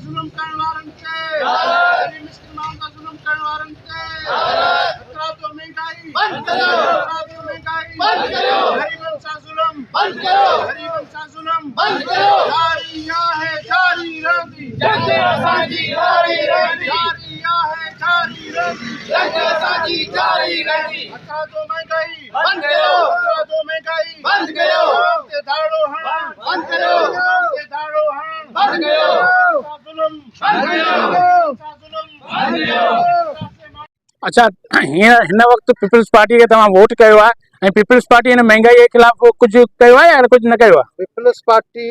जुल्म करण वारन के गरीब मिस्किन माण्हुनि सां जुल्म करण वारन के खतरा तो महंगाई बंद करो, खतरा तो महंगाई बंद करो, गरीबन सां जुल्म बंद करो, गरीबन सां जुल्म बंद करो, जारी है जारी रहंदी जंग असांजी जारी रहंदी, जारी है जारी रहंदी जंग असांजी जारी रहंदी, खतरा तो महंगाई बंद करो, खतरा तो महंगाई बंद करो, ते दाड़ो हण बंद करो, ते दाड़ो हण बंद करो, जुल्म बंद करो, जुल्म बंद करो। अच्छा, हिन वक़्तु पीपल्स पार्टी खे तव्हां वोट कयो आहे ऐं पीपल्स पार्टी हिन महांगाई जे ख़िलाफ़ कुझु कयो आहे या कुझु न कयो आहे? पीपल्स पार्टी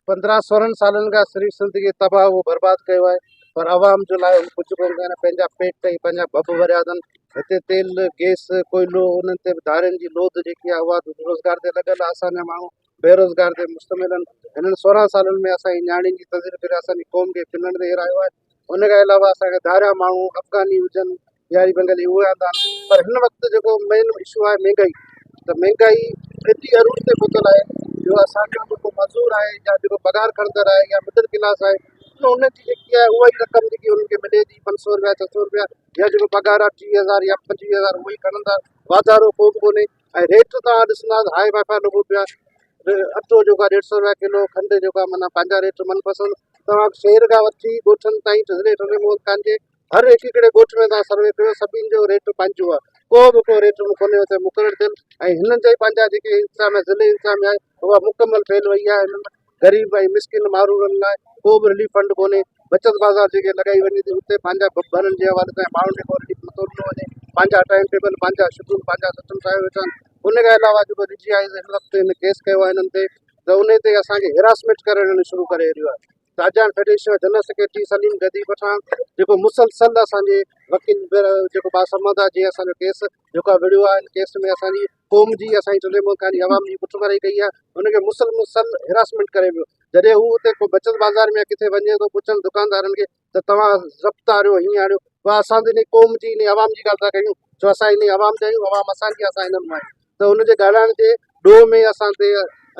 15-16 सालनि खां सिरी सिंध खे तबाह बर्बाद कयो आहे, पर आवाम जो लाइ कुझु कोन कनि। पंहिंजा पेट ई पंहिंजा भभ भरिया अथनि। हिते तेल गैस कोयलो उन्हनि ते धारियुनि जी लोध जेकी आहे उहा रोज़गार ते लॻल आहे। असांजा माण्हू बेरोज़गार ते मुश्तमिल आहिनि। हिननि 16 सालनि में असांजी न्याणियुनि जी तज़ीर करे असांजी क़ौम खे पिनण ते हिरायो आहे। उन खां अलावा असांखे धारिया माण्हू अफ़गानी हुजनि बिहारी बंगाली उहे आंदा आहिनि। पर हिन वक़्तु जेको मेन इशू आहे महांगाई, त महांगाई एतिरी अरूज ते पहुतल आहे जो असांजो जेको मज़दूर आहे या जेको पघार खणंदड़ आहे या मिडिल क्लास आहे उनजी जेकी आहे उहा ई रक़म जेकी उन्हनि खे मिले थी 500 रुपया 600 रुपया, या जेको पघार आहे 30,000 या 25,000 उहो ई खणंदा। वाधारो को बि कोन्हे। ऐं रेट तव्हां ॾिसंदा हाई फाई लॻो पियो आहे। अटो जेको आहे 150 रुपया किलो, खंडु जेको आहे माना पंहिंजा रेट मनपसंदि। तव्हां शहर खां वठी ॻोठनि ताईं टने मोल कान्हे। हर हिकिड़े ॻोठ में तव्हां सर्वे कयो, सभिनि जो रेट पंहिंजो आहे। को बि को रेट कोन्हे हुते मुक़ररु थियलु। ऐं हिननि जा ई पंहिंजा जेके इंतिज़ाम आहे ज़िले इंतिज़ाम आहे उहा मुकमल ठहियलु वई आहे। हिननि ग़रीब ऐं मिसकिन माण्हुनि लाइ को बि रिलीफ फंड कोन्हे। बचत बाज़ार जेके लॻाई वञे थी उते पंहिंजा भरनि जे हवाले सां माण्हुनि खे को रिलीफ नथो ॾिनो वञे। पंहिंजा टाइम टेबल पंहिंजा शेड्यूल पंहिंजा सिस्टम ठाहे वेठा आहिनि। उन खां अलावा जेको DGI हिन वक़्तु हिन केस कयो आहे हिननि ते, त उन ते असांखे हिरासमेंट करणु शुरू करे रहियो आहे। राजान फेडरेशन जनरल सेक्रेटरी सलीम गदी पठान जेको मुसलसल असांजे वकील जेको बासमदा जी असांजो केस जेको आहे विड़ियो आहे। इन केस में असांजी क़ौम जी असांजी टुंडे आवाम जी पुठभराई कई आहे। उनखे मुसलसल हिरासमेंट करे वियो। जॾहिं हू हुते को बचत बाज़ार में किथे वञे थो पुछनि दुकानदारनि खे त तव्हां ज़ब्त आणियो हीअं आणियो, उहा असां इन क़ौम जी इन आवाम जी ॻाल्हि था कयूं। छो असां इन आवाम जा आहियूं, आवाम असांजी असां हिननि मां आहियूं। त हुनजे ॻाल्हाइण जे ॾोह में असां ते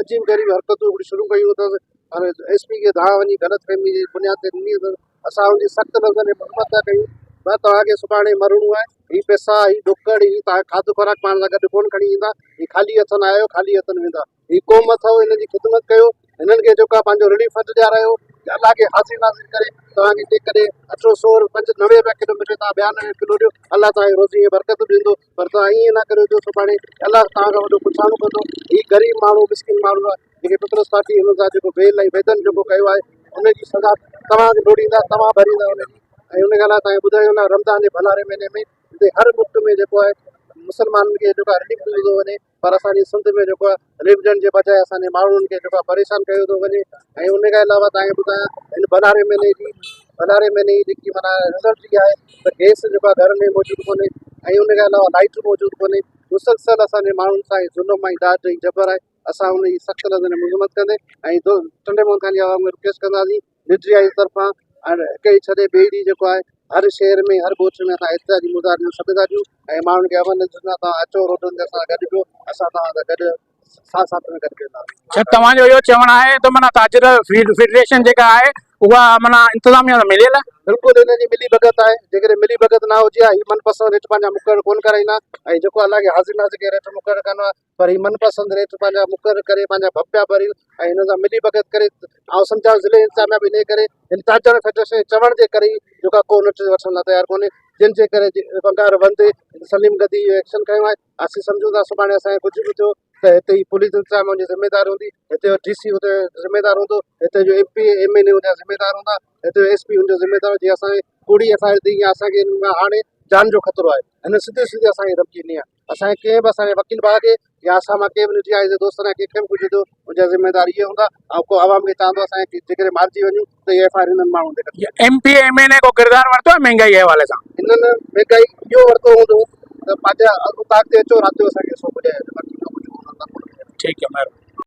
अजीब ग़रीब हरकतूं शुरू कयूं अथसि। हाणे SP खे धां वञी ग़लतफ़हमी जी बुनियाद ते ॾिनी अथसि। असां हुनजी सख़्तु नज़र में मुहबत था कयूं। भाई तव्हांखे सुभाणे मरणो आहे। हीअ पैसा हीअ ॾुकड़ हीअ तव्हां खाधो खुराक पाण सां गॾु कोन खणी ईंदा। हीअ ख़ाली हथनि आयो ख़ाली हथनि वेंदा। हीअ क़ौम अथव, हिन जी ख़िदमत कयो। हिननि खे जेको आहे पंहिंजो रिलीफ फंड ॾियारायो। अलाह खे हाज़िर नाज़िर करे तव्हांखे जेकॾहिं 890 रुपया किलोमीटर तव्हां 92 किलो ॾियो, अलाह तव्हांजी रोज़ी में बरकत ॾींदो। पर तव्हां ईअं न करियो जो सुभाणे अलाह तव्हां खां वॾो पुछाणो कंदो। हीअ ग़रीब माण्हू मिसकिन माण्हू आहे जेके पीपल्स पार्टी हिन सां जेको बेल ऐं वेतन जेको कयो आहे उनजी सज़ा तव्हांखे लोड़ींदा, तव्हां भरींदा उनजी। ऐं उन ॻाल्हि तव्हांखे ॿुधायो न, रमज़ान जे भलारे महीने में हिते हर मुल्क में जेको आहे मुसलमाननि खे जेको आहे रिलीफ ॾिनो थो वञे, पर असांजी सिंध में जेको आहे रिलीफ ॾियण जे बजाए असांजे माण्हुनि खे जेको आहे परेशान कयो थो वञे। ऐं उन खां अलावा तव्हांखे ॿुधायां हिन भलारे महीने जी जेकी माना रिज़ल्ट जी आहे त गैस जेको आहे घर में मौजूदु कोन्हे। ऐं उन खां अलावा लाइट मौजूदु कोन्हे। मुसलसल असांजे माण्हुनि सां ज़ुल्म ऐं दाद ऐं जबर आहे। असां हुनजी सख़्तु नज़र में मुज़मत कंदे ऐं टंडे मुल्कनि जी आवाम में रिक्वेस्ट कंदासीं DGI जी तरफ़ां हाणे हिक ई छॾे ॿिए ॾींहुं जेको आहे हर शहर में हर ॻोठ में असां एतिरा मुज़ाहिर सभु था ॾियूं ऐं माण्हुनि खे अमन ॾिसंदा। तव्हां अचो रोडनि ते असां गॾु पियो, असां तव्हां सां गॾु साथ साथ में गॾु वेंदासीं। अच्छा, तव्हांजो इहो चवणु आहे त माना ताजिर फेडरेशन जेका आहे उहा माना इंतिज़ामिया सां मिलियल आहे? बिल्कुलु हिन जी मिली भगत आहे। जेकॾहिं मिली भगत न हुजे हा, हीअ मनपसंद रेट पंहिंजा मुक़ररु कोन कराईंदा। ऐं जेको अलाह खे हाज़िर नाज़िर खे रेट मुक़ररु कंदो आहे, पर हीअ मनपसंद रेट पंहिंजा मुक़ररु करे पंहिंजा भपिया भरी ऐं हिन सां मिली भगत करे ऐं सम्झां ज़िले इंतिज़ामिया बि इन करे हिन ताजर फेडरेशन चवण जे करे ई जेका को नोटिस वठण लाइ तयारु कोन्हे, जंहिंजे करे पघार वंदे सलीम गदी एक्शन खयो आहे। असीं सम्झूं था सुभाणे असांखे कुझु बि थियो त हिते ई पुलिस इंतिज़ाम हुनजी ज़िम्मेदार हूंदी, हिते जो DC हुते ज़िम्मेदार हूंदो, हिते जो MP MLA हुनजा ज़िम्मेदार हूंदा, हिते जो SP हुनजो ज़िम्मेदार। जीअं असांखे कूड़ी FIR थी या असांखे हाणे जान जो ख़तरो आहे, हिन सिधे असांखे धमकी ॾिनी आहे। असांखे कंहिं बि असांजे वकील भाउ खे या असां मां कंहिं बि DGI जे दोस्त सां कंहिंखे बि कुझु थियो मुंहिंजा ज़िम्मेदार इहे हूंदा। ऐं को आवाम खे चवंदो असांखे जेकॾहिं मारिजी वञूं त इहे FIR हिननि माण्हुनि ते कढी। MP MLA को किरदारु वरितो आहे महांगाई जे हवाले सां? हिननि महांगाई इहो वरितो हूंदो त पंहिंजा अॻु ताक़ ते अचो राति जो असांखे सो ॿुधाए। ठीकु आहे, महिरबानी।